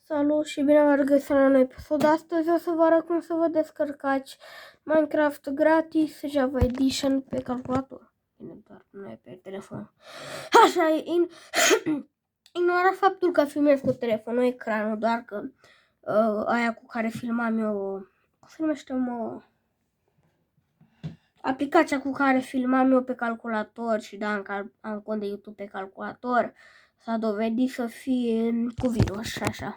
Salut și bine v-ați găsit la noi episod. Astăzi o să vă arăt cum să vă descărcați Minecraft gratis Java Edition pe calculator. Bine, doar nu e pe telefon. Așa e. Ignora faptul că filmez cu telefonul ecranul, doar că aia cu care filmam eu, cum se numește, aplicația cu care filmam eu pe calculator și da, am cont de YouTube pe calculator, s-a dovedit să fie cu virus și așa.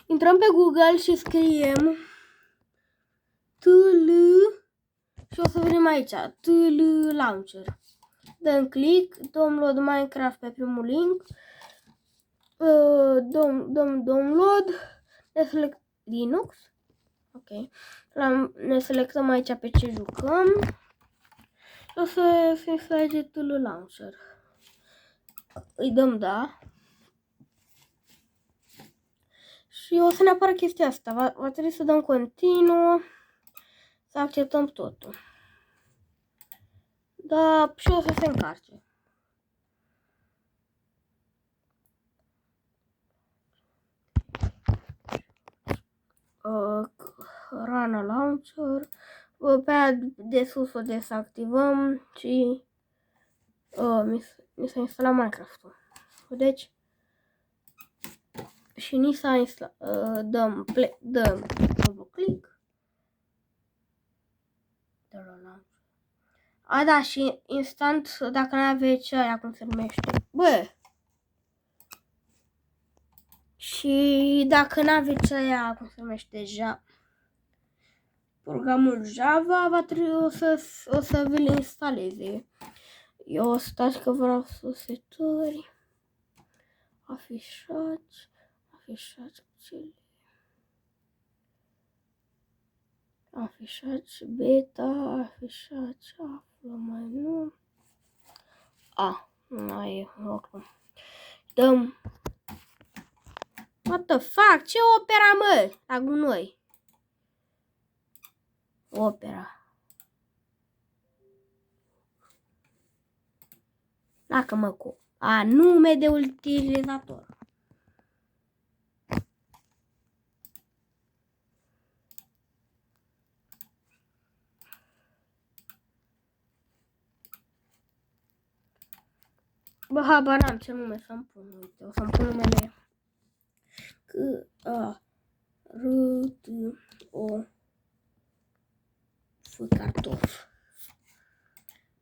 Intrăm pe Google și scriem TL și o să vedem aici TL Launcher. Dăm click, download Minecraft pe primul link, dăm download, ne select Linux, ok, ne selectăm aici pe ce jucăm, o să se instaleze TL Launcher, îi dăm da. Și o să ne apară chestia asta, va trebui să dăm continuu, să acceptăm totul. Da, și o să se încarce. Run Launcher, pe aia de sus o desactivăm și mi s-a instalat Minecraft-ul. Deci, și ni s-a instalat, dăm double click. A, da, și instant, dacă nu aveți aia, cum se numește, și dacă nu aveți aia, cum se numește deja, programul Java, va trebui o să vi le instaleze. Eu stați că vreau setări, afișați beta, afișați, află mai nu. Nu mai e oricum. Dăm. What the fuck? Ce opera, mă? La gunoi. Opera. Dacă mă cu nume de utilizator. Bă, habar n-am ce nume să-mi pun. Uite, o să-mi pun numele C-A-R-T-O-F cartof.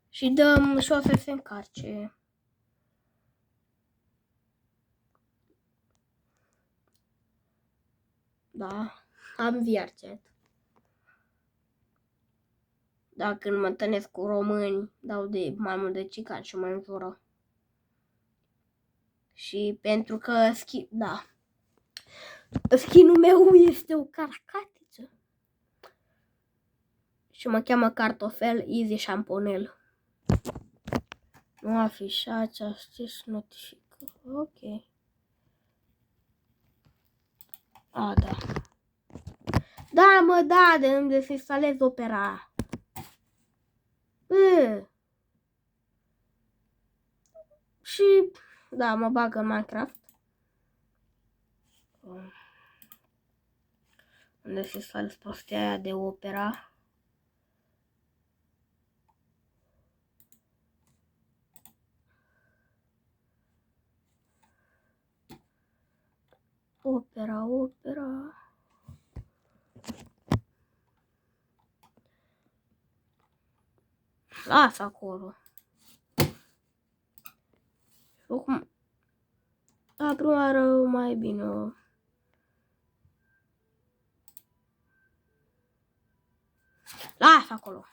Și dăm și o să se încarce. Da, am VRChat. Dacă mă întâlnesc cu români, dau de mai mult de cican și mă înjură. Și pentru că skin-ul meu este o caracatiță. Și mă cheamă Cartofel Easy Șamponel. Nu afișați, acces notificări. Ok. Da. Da, mă, da, de unde să instalez opera. Și, da, mă bag în Minecraft. Unde să instalez prostia aia de opera. Opera. Lasă acolo. Acum, la prima oară mai bine. Lasă acolo.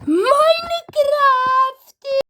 Minecraft!